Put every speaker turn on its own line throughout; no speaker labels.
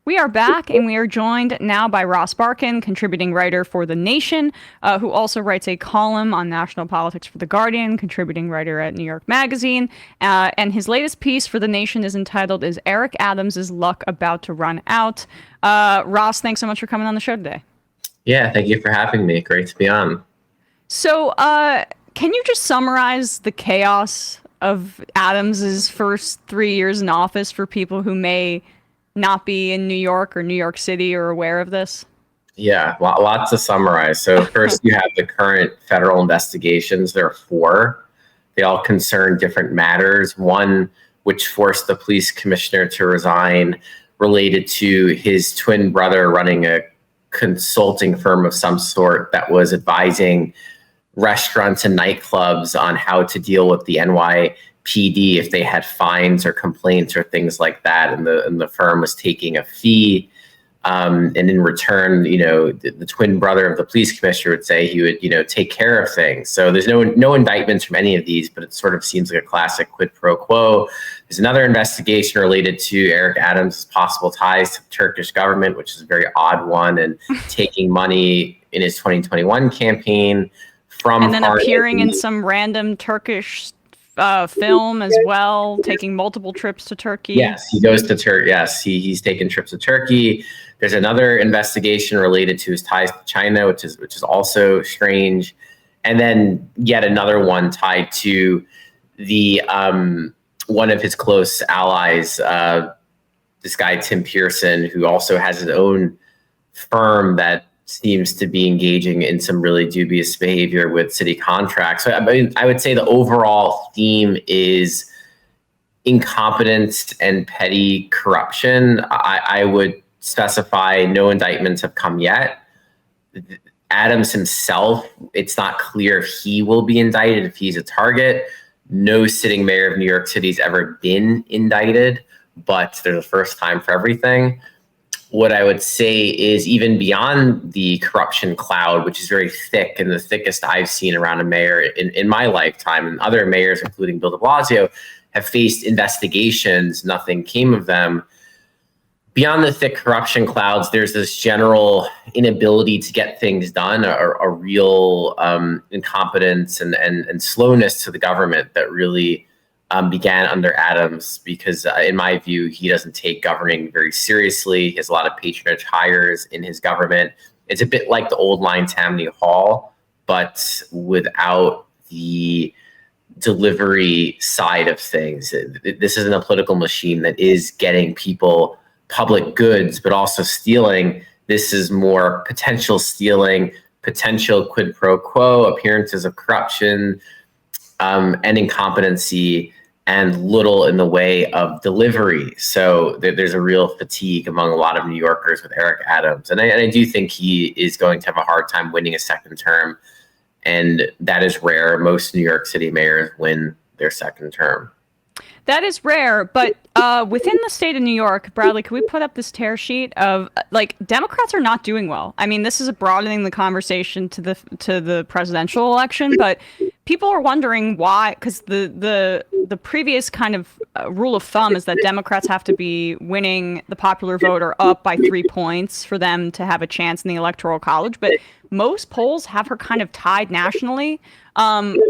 We are back, and we are joined now by Ross Barkan, contributing writer for The Nation, who also writes a column on national politics for The Guardian, contributing writer at New York Magazine. And his latest piece for The Nation is entitled, Is Eric Adams' Luck About to Run Out? Ross, thanks so much for coming on the show today.
Yeah, thank you for having me. Great to be on.
So, can you just summarize the chaos of Adams's first 3 years in office for people who may not be in New York or New York City or aware of this?
Yeah, lots to summarize. So first, you have the current federal investigations. There are four. They all concern different matters. One, which forced the police commissioner to resign, related to his twin brother running a consulting firm of some sort that was advising restaurants and nightclubs on how to deal with the NYPD if they had fines or complaints or things like that, and the firm was taking a fee. And in return, the twin brother of the police commissioner would say he would, take care of things. So there's no indictments from any of these, but it sort of seems like a classic quid pro quo. There's another investigation related to Eric Adams' possible ties to the Turkish government, which is a very odd one, and taking money in his 2021 campaign from
and then appearing in some random Turkish film as well, taking multiple trips to Turkey.
Yes, he goes to Turkey. Yes, he's taken trips to Turkey. There's another investigation related to his ties to China, which is also strange, and then yet another one tied to the one of his close allies, this guy Tim Pearson, who also has his own firm that seems to be engaging in some really dubious behavior with city contracts. So I would say the overall theme is incompetence and petty corruption. I would specify no indictments have come yet. Adams himself, it's not clear if he will be indicted, if he's a target. No sitting mayor of New York City has ever been indicted, but there's a first time for everything. What I would say is, even beyond the corruption cloud, which is very thick and the thickest I've seen around a mayor in my lifetime, and other mayors, including Bill de Blasio, have faced investigations, nothing came of them. Beyond the thick corruption clouds, there's this general inability to get things done, a real incompetence and slowness to the government that really began under Adams, because in my view, he doesn't take governing very seriously. He has a lot of patronage hires in his government. It's a bit like the old line Tammany Hall, but without the delivery side of things. This isn't a political machine that is getting people public goods, but also stealing. This is more potential stealing, potential quid pro quo, appearances of corruption, and incompetency, and little in the way of delivery. So there's a real fatigue among a lot of New Yorkers with Eric Adams. And I do think he is going to have a hard time winning a second term. And that is rare. Most New York City mayors win their second term.
That is rare, but within the state of New York, Bradley, could we put up this tear sheet of, Democrats are not doing well. I mean, this is broadening the conversation to the presidential election, but people are wondering why, because the previous kind of rule of thumb is that Democrats have to be winning the popular vote or up by 3 points for them to have a chance in the Electoral College. But most polls have her kind of tied nationally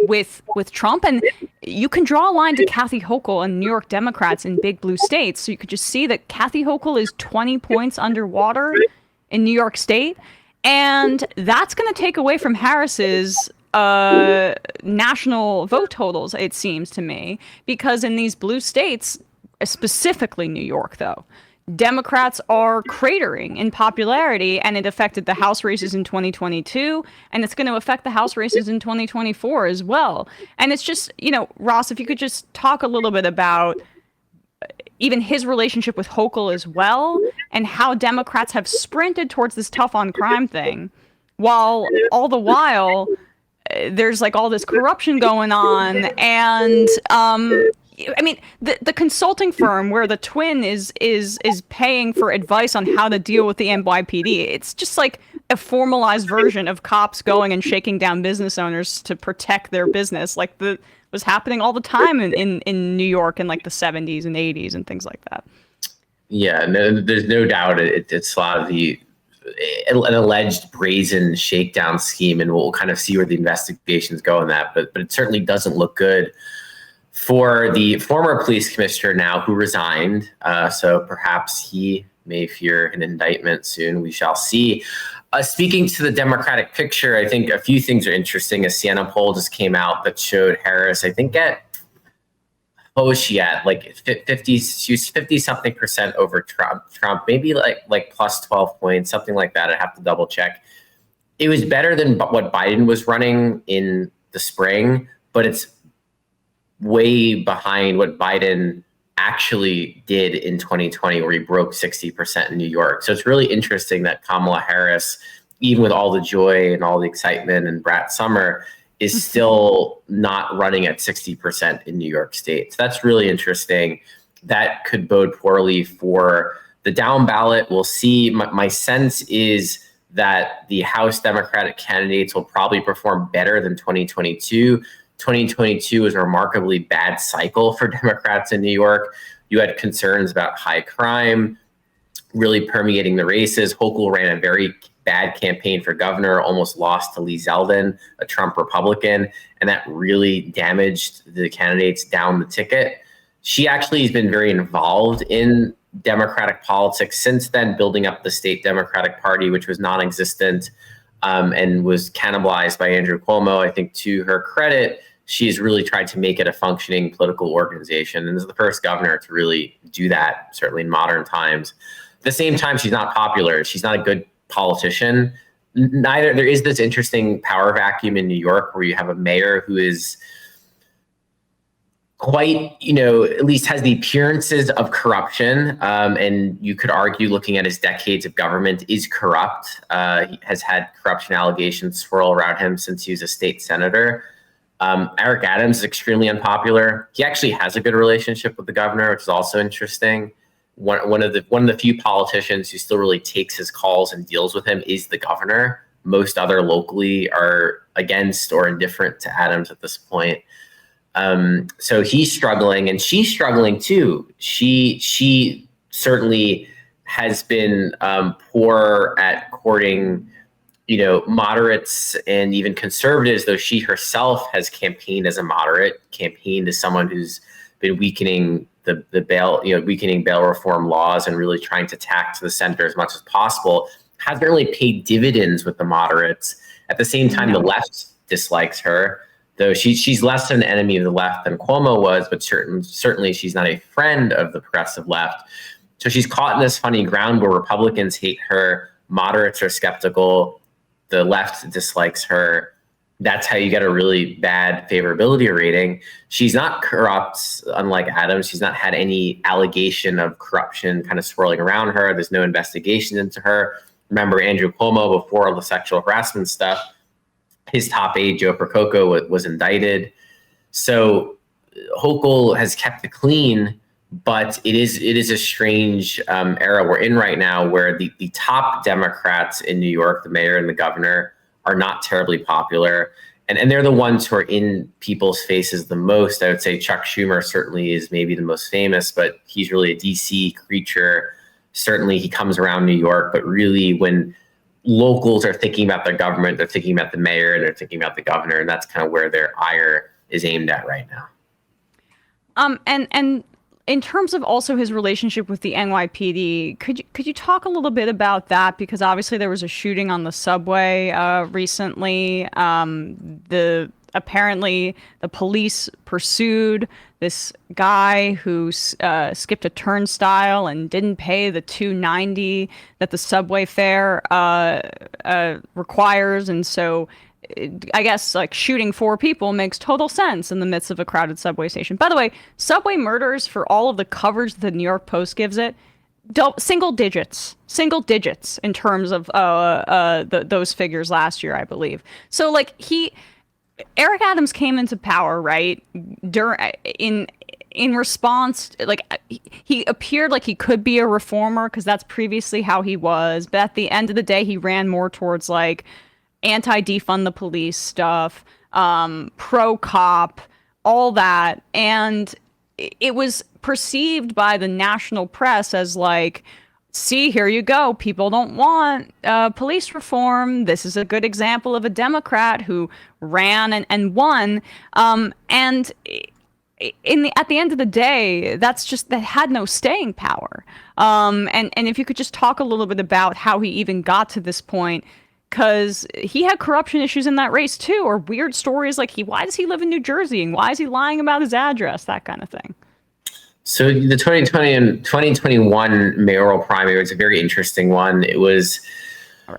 with Trump. And you can draw a line to Kathy Hochul and New York Democrats in big blue states. So you could just see that Kathy Hochul is 20 points underwater in New York State. And that's going to take away from Harris's national vote totals, it seems to me, because in these blue states, specifically New York, though, Democrats are cratering in popularity, and it affected the House races in 2022, and it's going to affect the House races in 2024 as well. And it's just, Ross, if you could just talk a little bit about even his relationship with Hochul as well, and how Democrats have sprinted towards this tough on crime thing, while all the while there's all this corruption going on. And I mean, the consulting firm where the twin is paying for advice on how to deal with the NYPD. It's just like a formalized version of cops going and shaking down business owners to protect their business, was happening all the time in New York in the 70s and 80s and things like that.
Yeah, no, there's no doubt it's a lot of an alleged brazen shakedown scheme, and we'll kind of see where the investigations go on that. But it certainly doesn't look good for the former police commissioner now who resigned. So perhaps he may fear an indictment soon. We shall see. Speaking to the Democratic picture, I think a few things are interesting. A Siena poll just came out that showed Harris, I think, at what was she at? Like 50, she was 50 something percent over Trump, maybe like plus 12 points, something like that. I have to double check. It was better than what Biden was running in the spring, but it's way behind what Biden actually did in 2020, where he broke 60% in New York. So it's really interesting that Kamala Harris, even with all the joy and all the excitement and Brett Summer, is still not running at 60% in New York State. So that's really interesting. That could bode poorly for the down ballot. We'll see. My sense is that the House Democratic candidates will probably perform better than 2022. 2022 was a remarkably bad cycle for Democrats in New York. You had concerns about high crime really permeating the races. Hochul ran a very bad campaign for governor, almost lost to Lee Zeldin, a Trump Republican, and that really damaged the candidates down the ticket. She actually has been very involved in Democratic politics since then, building up the state Democratic Party, which was non-existent and was cannibalized by Andrew Cuomo. I think to her credit, she's really tried to make it a functioning political organization, and is the first governor to really do that, certainly in modern times. At the same time, she's not popular. She's not a good politician. Neither. There is this interesting power vacuum in New York where you have a mayor who is quite, at least has the appearances of corruption. And you could argue, looking at his decades of government, is corrupt. He has had corruption allegations swirl around him since he was a state senator. Eric Adams is extremely unpopular. He actually has a good relationship with the governor, which is also interesting. One of the few politicians who still really takes his calls and deals with him is the governor. Most other locally are against or indifferent to Adams at this point. So he's struggling, and she's struggling too. She certainly has been poor at courting, moderates and even conservatives, though she herself has campaigned as a moderate, campaigned as someone who's been weakening the bail, weakening bail reform laws and really trying to tack to the center as much as possible. Hasn't really paid dividends with the moderates. At the same time, the left dislikes her, though she's less an enemy of the left than Cuomo was, but certainly she's not a friend of the progressive left. So she's caught in this funny ground where Republicans hate her, moderates are skeptical, the left dislikes her. That's how you get a really bad favorability rating. She's not corrupt, unlike Adams. She's not had any allegation of corruption kind of swirling around her. There's no investigation into her. Remember Andrew Cuomo, before all the sexual harassment stuff, his top aide, Joe Percoco, was indicted. So Hochul has kept it clean, but it is a strange era we're in right now, where the top Democrats in New York, the mayor and the governor, are not terribly popular. And they're the ones who are in people's faces the most. I would say Chuck Schumer certainly is maybe the most famous, but he's really a DC creature. Certainly he comes around New York, but really when locals are thinking about their government, they're thinking about the mayor and they're thinking about the governor. And that's kind of where their ire is aimed at right now.
And in terms of also his relationship with the NYPD, could you talk a little bit about that? Because obviously there was a shooting on the subway recently. Apparently the police pursued this guy who skipped a turnstile and didn't pay the $2.90 that the subway fare requires, and so I guess like shooting four people makes total sense in the midst of a crowded subway station. By the way, subway murders, for all of the coverage that the New York Post gives it, single digits in terms of those figures last year, I believe. So like Eric Adams came into power, right, in response, like he appeared like he could be a reformer because that's previously how he was, but at the end of the day, he ran more towards like anti-defund the police stuff, pro-cop, all that. And it was perceived by the national press as like, see, here you go. People don't want police reform. This is a good example of a Democrat who ran and won. And at the end of the day, that had no staying power. And if you could just talk a little bit about how he even got to this point, because he had corruption issues in that race too, or weird stories like why does he live in New Jersey and why is he lying about his address, that kind of thing.
So the 2020 and 2021 mayoral primary was a very interesting one. It was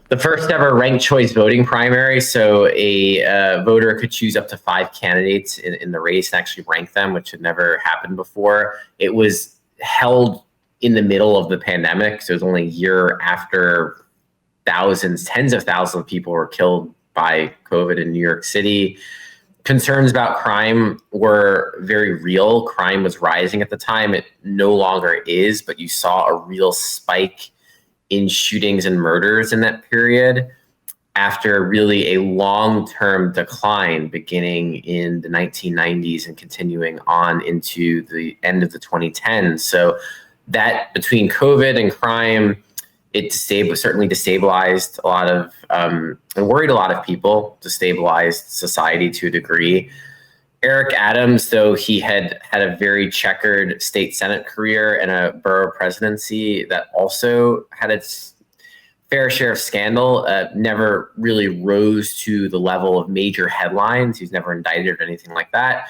the first ever ranked choice voting primary. So a voter could choose up to 5 candidates in the race and actually rank them, which had never happened before. It was held in the middle of the pandemic. So it was only a year after tens of thousands of people were killed by COVID in New York City. Concerns about crime were very real. Crime was rising at the time. It no longer is, but you saw a real spike in shootings and murders in that period after really a long-term decline beginning in the 1990s and continuing on into the end of the 2010s. So that between COVID and crime, it certainly destabilized a lot of and worried a lot of people, destabilized society to a degree. Eric Adams, though he had a very checkered state Senate career and a borough presidency that also had its fair share of scandal, never really rose to the level of major headlines. He was never indicted or anything like that.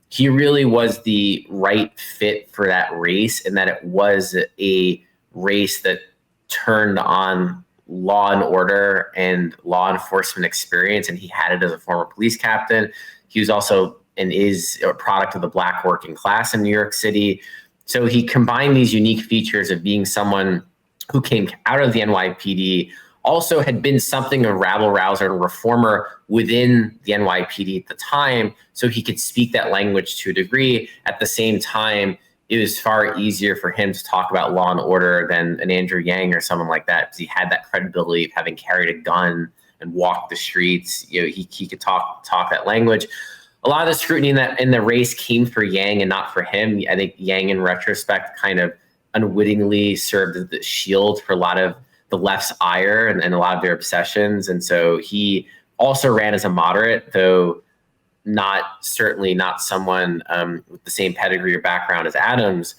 He really was the right fit for that race, in that it was a race that turned on law and order and law enforcement experience, and he had it as a former police captain. He was also and is a product of the Black working class in New York City. So he combined these unique features of being someone who came out of the NYPD, also had been something of a rabble-rouser and reformer within the NYPD at the time, so he could speak that language to a degree. At the same time, it was far easier for him to talk about law and order than an Andrew Yang or someone like that, because he had that credibility of having carried a gun and walked the streets. You know, he could talk that language. A lot of the scrutiny in the race came for Yang and not for him. I think Yang, in retrospect, kind of unwittingly served as the shield for a lot of the left's ire and a lot of their obsessions. And so he also ran as a moderate, though certainly not someone with the same pedigree or background as Adams.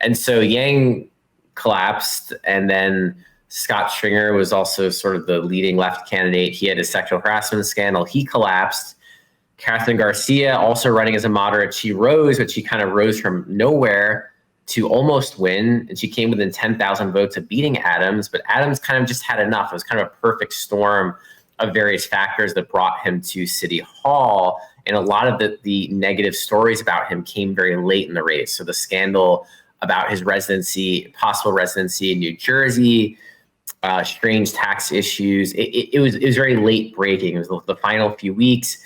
And so Yang collapsed, and then Scott Stringer was also sort of the leading left candidate. He had a sexual harassment scandal. He collapsed. Catherine Garcia, also running as a moderate, she rose, but she kind of rose from nowhere to almost win. And she came within 10,000 votes of beating Adams, but Adams kind of just had enough. It was kind of a perfect storm of various factors that brought him to City Hall. And a lot of the negative stories about him came very late in the race. So the scandal about his possible residency in New Jersey, strange tax issues, it was very late breaking. It was the final few weeks.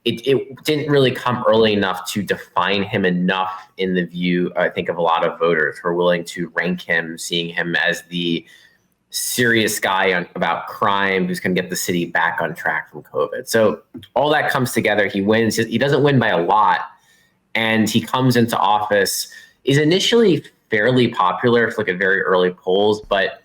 It didn't really come early enough to define him enough in the view, I think, of a lot of voters who are willing to rank him, seeing him as the serious guy about crime who's going to get the city back on track from COVID. So all that comes together. He wins. He doesn't win by a lot, and he comes into office, is initially fairly popular if you look at very early polls, but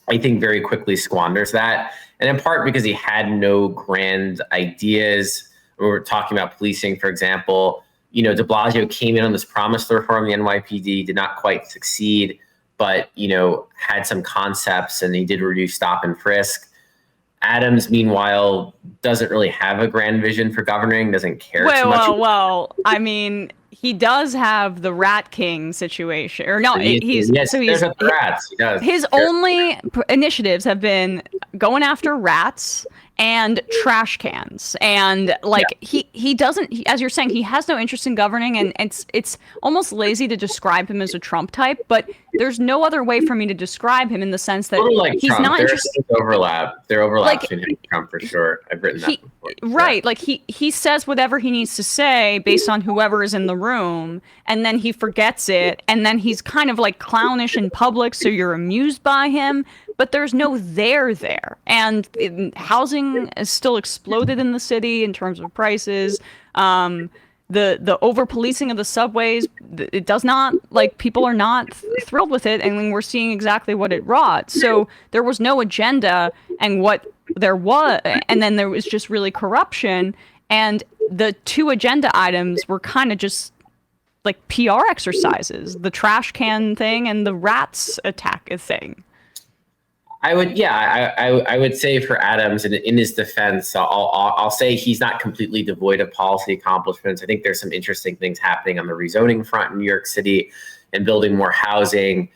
I think very quickly squanders that. And in part because he had no grand ideas. We were talking about policing, for example. You know, de Blasio came in on this promise to reform the NYPD, did not quite succeed, but, you know, had some concepts, and he did reduce stop and frisk. Adams, meanwhile, doesn't really have a grand vision for governing, doesn't care too much.
Well, I mean, he does have the Rat King situation. Or no,
there's the rats. He does.
His only initiatives have been going after rats and trash cans, and he doesn't, as you're saying, he has no interest in governing, and it's almost lazy to describe him as a Trump type, but there's no other way for me to describe him, in the sense that he's
Trump.
not interested.
There overlaps between him and Trump, for sure. I've written that before.
Right, like he says whatever he needs to say based on whoever is in the room, and then he forgets it, and then he's kind of like clownish in public, so you're amused by him, but there's no there. And housing has still exploded in the city in terms of prices. the over policing of the subways, it does not, like, people are not thrilled with it, and we're seeing exactly what it wrought. So there was no agenda, and what there was, and then there was just really corruption, and the two agenda items were kind of just like PR exercises, the trash can thing and the rats attack thing.
I would, yeah, I would say for Adams, in his defense, I'll say he's not completely devoid of policy accomplishments. I think there's some interesting things happening on the rezoning front in New York City and building more housing.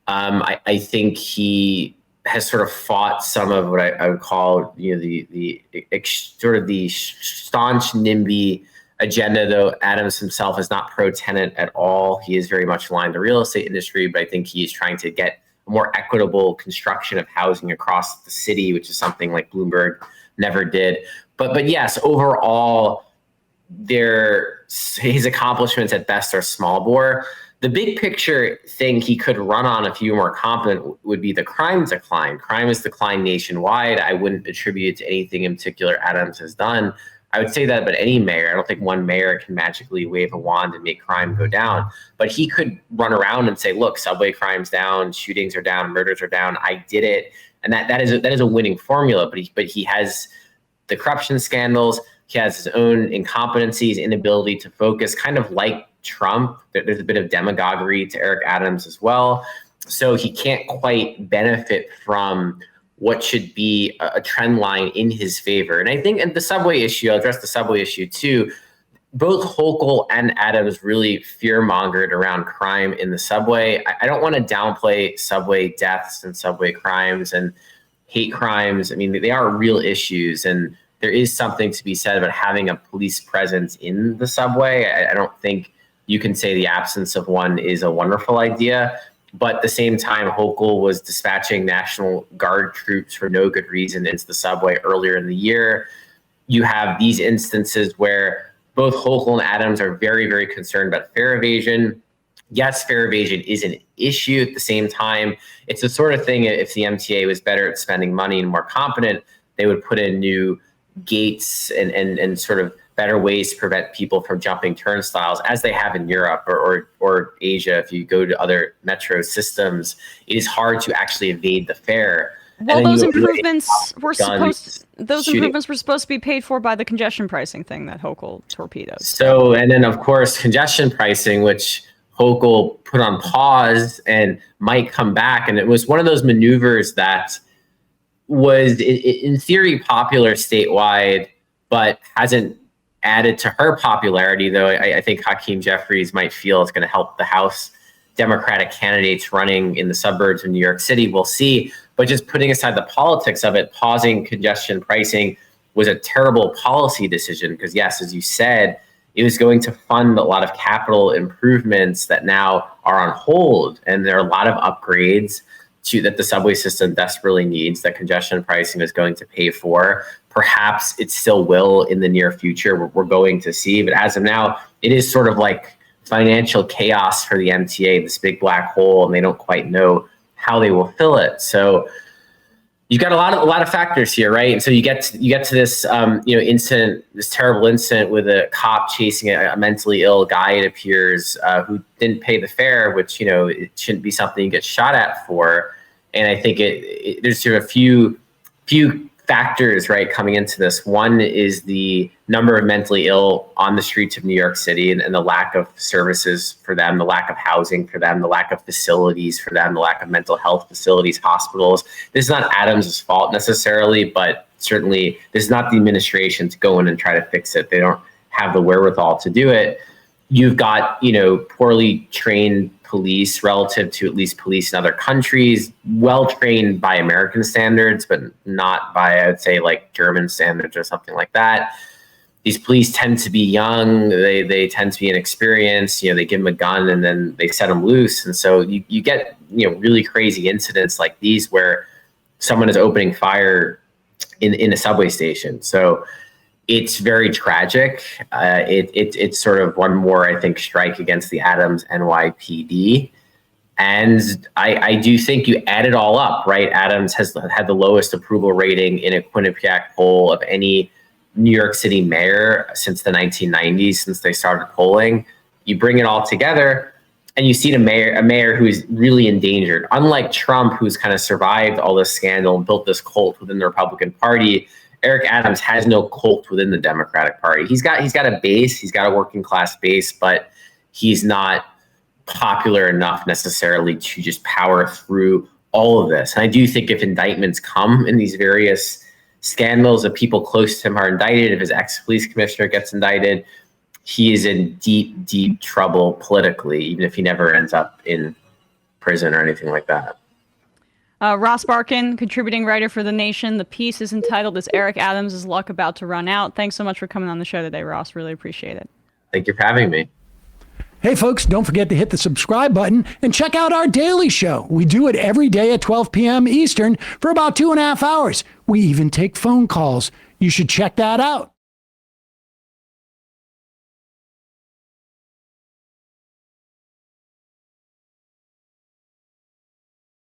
I think he has sort of fought some of what I would call, the sort of the staunch NIMBY agenda, though Adams himself is not pro-tenant at all. He is very much aligned to the real estate industry, but I think he's trying to get more equitable construction of housing across the city, which is something like Bloomberg never did. But yes, overall, his accomplishments at best are small bore. The big picture thing he could run on if he were more competent would be the crime decline. Crime has declined nationwide. I wouldn't attribute it to anything in particular Adams has done. I would say that about any mayor. I don't think one mayor can magically wave a wand and make crime go down. But he could run around and say, look, subway crime's down, shootings are down, murders are down, I did it. And that is a winning formula. But he has the corruption scandals, he has his own incompetencies, inability to focus, kind of like Trump. There's a bit of demagoguery to Eric Adams as well. So he can't quite benefit from what should be a trend line in his favor. And I think in the subway issue, I'll address the subway issue too. Both Hochul and Adams really fear-mongered around crime in the subway. I don't want to downplay subway deaths and subway crimes and hate crimes. I mean, they are real issues, and there is something to be said about having a police presence in the subway. I don't think you can say the absence of one is a wonderful idea. But at the same time, Hochul was dispatching National Guard troops for no good reason into the subway earlier in the year. You have these instances where both Hochul and Adams are very, very concerned about fare evasion. Yes, fare evasion is an issue. At the same time, it's the sort of thing, if the MTA was better at spending money and more competent, they would put in new gates and sort of better ways to prevent people from jumping turnstiles, as they have in Europe or Asia. If you go to other metro systems, it is hard to actually evade the fare.
Well, those improvements were supposed to be paid for by the congestion pricing thing that Hochul torpedoed.
So, and then of course, congestion pricing, which Hochul put on pause and might come back. And it was one of those maneuvers that was in theory popular statewide, but hasn't added to her popularity, though I think Hakeem Jeffries might feel it's going to help the House Democratic candidates running in the suburbs of New York City. We'll see. But just putting aside the politics of it, pausing congestion pricing was a terrible policy decision because, yes, as you said, it was going to fund a lot of capital improvements that now are on hold. And there are a lot of upgrades that the subway system desperately needs that congestion pricing is going to pay for. Perhaps it still will in the near future. We're going to see. But as of now, it is sort of like financial chaos for the MTA, this big black hole, and they don't quite know how they will fill it. So you've got a lot of factors here, right? And so you get to this incident, this terrible incident with a cop chasing a mentally ill guy, it appears, who didn't pay the fare, which it shouldn't be something you get shot at for. And I think there's sort of a few factors, right, coming into this. One is the number of mentally ill on the streets of New York City and the lack of services for them, the lack of housing for them, the lack of facilities for them, the lack of mental health facilities, hospitals. This is not Adams' fault necessarily, but certainly this is not the administration to go in and try to fix it. They don't have the wherewithal to do it. You've got, poorly trained police relative to at least police in other countries, well trained by American standards, but not by, I would say, like German standards or something like that. These police tend to be young. They tend to be inexperienced. They give them a gun and then they set them loose. And so you get, really crazy incidents like these where someone is opening fire in a subway station. So it's very tragic. It's sort of one more, I think, strike against the Adams NYPD. And I do think you add it all up, right? Adams has had the lowest approval rating in a Quinnipiac poll of any New York City mayor since the 1990s, since they started polling. You bring it all together, and you see a mayor who is really endangered. Unlike Trump, who's kind of survived all this scandal and built this cult within the Republican Party, Eric Adams has no cult within the Democratic Party. He's got a base, he's got a working class base, but he's not popular enough necessarily to just power through all of this. And I do think if indictments come in these various scandals, if people close to him are indicted, if his ex-police commissioner gets indicted, he is in deep, deep trouble politically, even if he never ends up in prison or anything like that.
Ross Barkan, contributing writer for The Nation. The piece is entitled, "Is Eric Adams' Luck About to Run Out?" Thanks so much for coming on the show today, Ross. Really appreciate it.
Thank you for having me.
Hey, folks, don't forget to hit the subscribe button and check out our daily show. We do it every day at 12 p.m. Eastern for about 2.5 hours. We even take phone calls. You should check that out.